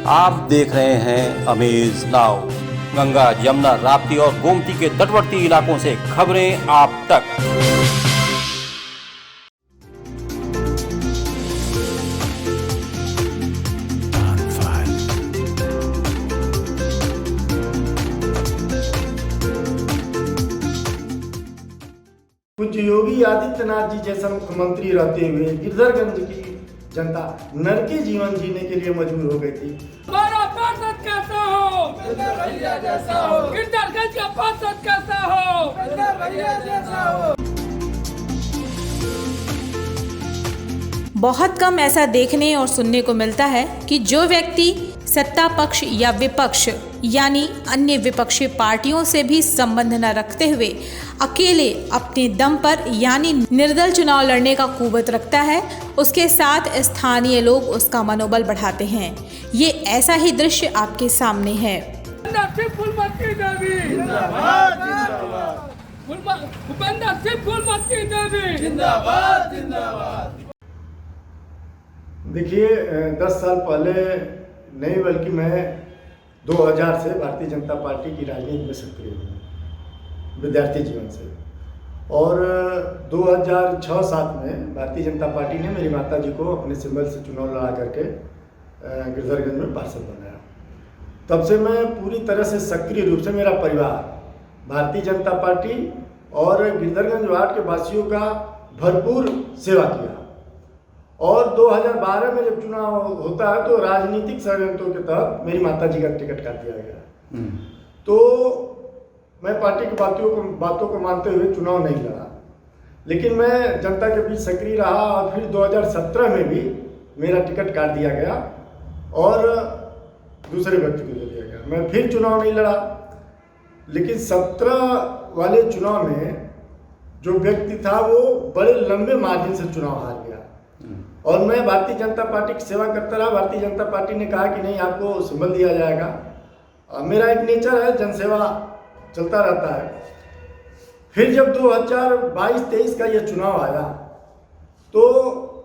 आप देख रहे हैं अमेज नाउ। गंगा, यमुना, राप्ती और गोमती के तटवर्ती इलाकों से खबरें आप तक। पूज्य योगी आदित्यनाथ जी जैसा मुख्यमंत्री रहते हुए गिरधरगंज की जनता नरकी जीवन जीने के लिए मजबूर हो गई थी। हमारा पार्षद कैसा हो, भैया जैसा हो, गिरधरगंज का पार्षद कैसा हो, भैया जैसा हो। बहुत कम ऐसा देखने और सुनने को मिलता है कि जो व्यक्ति सत्ता पक्ष या विपक्ष यानी अन्य विपक्षी पार्टियों से भी संबंध न रखते हुए अकेले अपने दम पर यानी निर्दल चुनाव लड़ने का कुव्वत रखता है, उसके साथ स्थानीय लोग उसका मनोबल बढ़ाते हैं। ये ऐसा ही दृश्य आपके सामने है। देखिए 10 साल पहले नहीं बल्कि मैं 2000 से भारतीय जनता पार्टी की राजनीति में सक्रिय हूँ विद्यार्थी जीवन से, और 2006-07 में भारतीय जनता पार्टी ने मेरी माता जी को अपने सिंबल से चुनाव लड़ा करके गिरधरगंज में पार्षद बनाया। तब से मैं पूरी तरह से सक्रिय रूप से मेरा परिवार भारतीय जनता पार्टी और गिरधरगंज वार्ड के वासियों का भरपूर सेवा किया। और 2012 में जब चुनाव होता है तो राजनीतिक षड्यंत्रों के तहत मेरी माता जी का टिकट काट दिया गया। तो मैं पार्टी की बातों को मानते हुए चुनाव नहीं लड़ा, लेकिन मैं जनता के बीच सक्रिय रहा और फिर 2017 में भी मेरा टिकट काट दिया गया और दूसरे व्यक्ति को दे दिया गया। मैं फिर चुनाव नहीं लड़ा, लेकिन 17 वाले चुनाव में जो व्यक्ति था वो बड़े लंबे मार्जिन से चुनाव हार गया और मैं भारतीय जनता पार्टी की सेवा करता रहा। भारतीय जनता पार्टी ने कहा कि नहीं, आपको सिंबल दिया जाएगा। मेरा एक नेचर है, जनसेवा चलता रहता है। फिर जब 2022-23 का ये चुनाव आया तो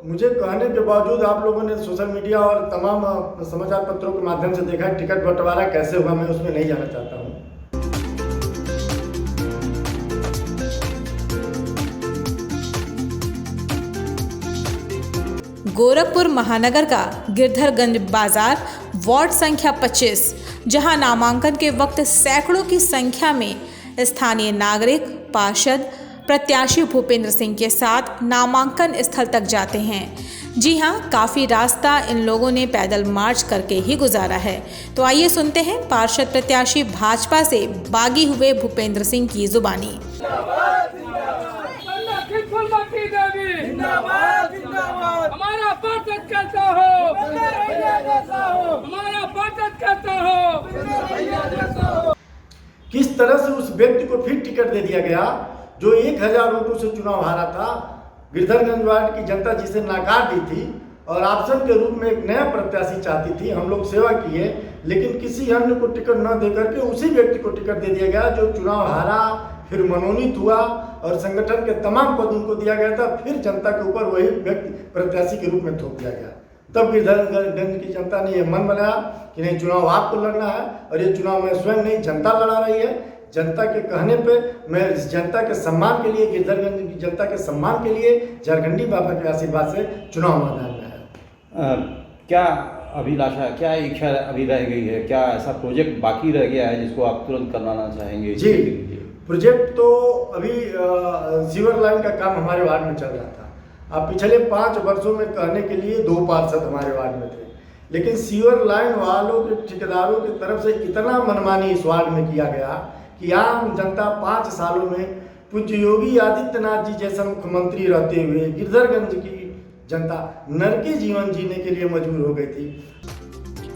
मुझे कहने के बावजूद आप लोगों ने सोशल मीडिया और तमाम समाचार पत्रों के माध्यम से देखा टिकट बंटवारा कैसे हुआ। मैं उसमें नहीं जाना चाहता हूँ। गोरखपुर महानगर का गिरधरगंज बाजार वार्ड संख्या 25, जहां नामांकन के वक्त सैकड़ों की संख्या में स्थानीय नागरिक, पार्षद, प्रत्याशी भूपेंद्र सिंह के साथ नामांकन स्थल तक जाते हैं। जी हां, काफ़ी रास्ता इन लोगों ने पैदल मार्च करके ही गुजारा है। तो आइए सुनते हैं पार्षद प्रत्याशी भाजपा से बागी हुए भूपेंद्र सिंह की जुबानी। हमारा पार्षद कैसा हो, हमारा पार्षद कैसा हो। किस तरह से उस व्यक्ति को फिर टिकट दे दिया गया जो 1000 वोटों से चुनाव हारा था। गिरधरगंज वार्ड की जनता जिसे नकार दी थी और ऑप्शन के रूप में एक नया प्रत्याशी चाहती थी। हम लोग सेवा किए, लेकिन किसी अन्य को टिकट न देकर के उसी व्यक्ति को टिकट दे दिया गया जो चुनाव हारा, फिर मनोनीत हुआ और संगठन के तमाम पद उनको दिया गया था। फिर जनता के ऊपर वही व्यक्ति प्रत्याशी के रूप में थोप दिया गया। तब गिरधरगंज की जनता ने यह मन बनाया कि नहीं, चुनाव आपको लड़ना है और ये चुनाव मैं स्वयं नहीं, जनता लड़ा रही है। जनता के कहने पे मैं इस जनता के सम्मान के लिए, गिरधरगंज की जनता के सम्मान के लिए झारखंडी बाबा के आशीर्वाद से चुनाव मैदान में है। क्या अभिलाषा, क्या इच्छा अभी रह गई है? क्या ऐसा प्रोजेक्ट बाकी रह गया है जिसको आप तुरंत करवाना चाहेंगे? जी, प्रोजेक्ट तो अभी सीवर लाइन का काम हमारे वार्ड में चल रहा था। अब पिछले 5 वर्षों में कहने के लिए 2 पार्षद हमारे वार्ड में थे, लेकिन सीवर लाइन वालों के ठेकेदारों की तरफ से इतना मनमानी इस वार्ड में किया गया कि आम जनता 5 सालों में पूज्य योगी आदित्यनाथ जी जैसा मुख्यमंत्री रहते हुए गिरधरगंज की जनता नरकी जीवन जीने के लिए मजबूर हो गई थी।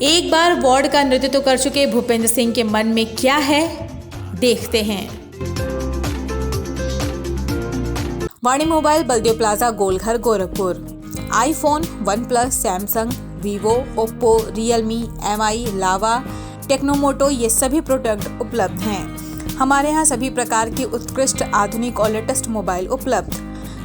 एक बार वार्ड का नेतृत्व कर चुके भूपेंद्र सिंह के मन में क्या है, देखते हैं। Vani mobile, Baldev plaza, Golghar, Gorakhpur. IPhone, OnePlus, Samsung, Vivo, Oppo, Realme, MI, Lava, Tecno Moto, ये सभी प्रोडक्ट उपलब्ध हैं। हमारे यहाँ सभी प्रकार की उत्कृष्ट, आधुनिक और लेटेस्ट मोबाइल उपलब्ध।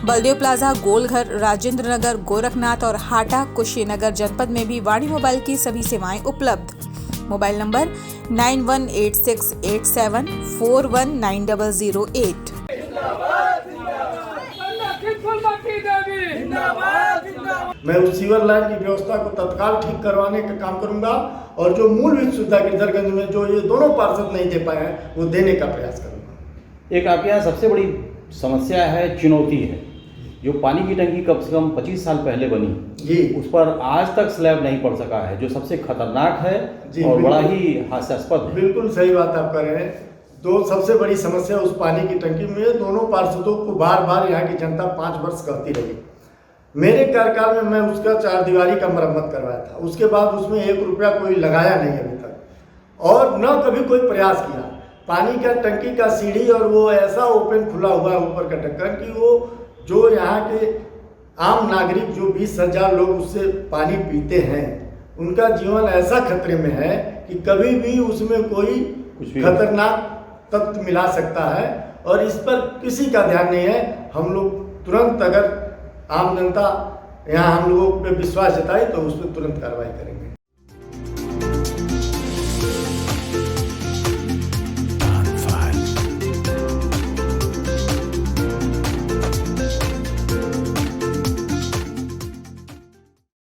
बलदेव प्लाजा, गोलघर, राजेंद्र नगर, गोरखनाथ और हाटा कुशीनगर जनपद में भी वाणी मोबाइल की सभी सेवाएं उपलब्ध। Mobile number 918687419008। मैं उस सीवर लाइन की व्यवस्था को तत्काल ठीक करवाने का काम करूंगा और जो मूलभूत सुविधा गिरधरगंज में जो ये दोनों पार्षद नहीं दे पाए हैं वो देने का प्रयास करूंगा। एक आपके यहाँ सबसे बड़ी समस्या है, चुनौती है, जो पानी की टंकी कम से कम 25 साल पहले बनी जी, उस पर आज तक स्लैब नहीं पड़ सका है, जो सबसे खतरनाक है जी, और बड़ा बिल्कुल। ही हास्यास्पद है। बिल्कुल सही बात आप कह रहे हैं। तो सबसे बड़ी समस्या उस पानी की टंकी में दोनों पार्षदों को बार बार यहाँ की जनता 5 वर्ष कहती रही। मेरे कार्यकाल में मैं उसका 4 दीवारी का मरम्मत करवाया था, उसके बाद उसमें 1 रुपया कोई लगाया नहीं अभी तक, और न कभी कोई प्रयास किया। पानी का टंकी का सीढ़ी और वो ऐसा ओपन खुला हुआ है ऊपर का ढक्कन कि वो जो यहाँ के आम नागरिक जो 20,000 लोग उससे पानी पीते हैं उनका जीवन ऐसा खतरे में है कि कभी भी उसमें कोई खतरनाक तत्व मिला सकता है, और इस पर किसी का ध्यान नहीं है। हम लोग तुरंत, अगर आम जनता यहाँ हम लोगों पे विश्वास जताई तो उस पर तुरंत कार्रवाई करेंगे।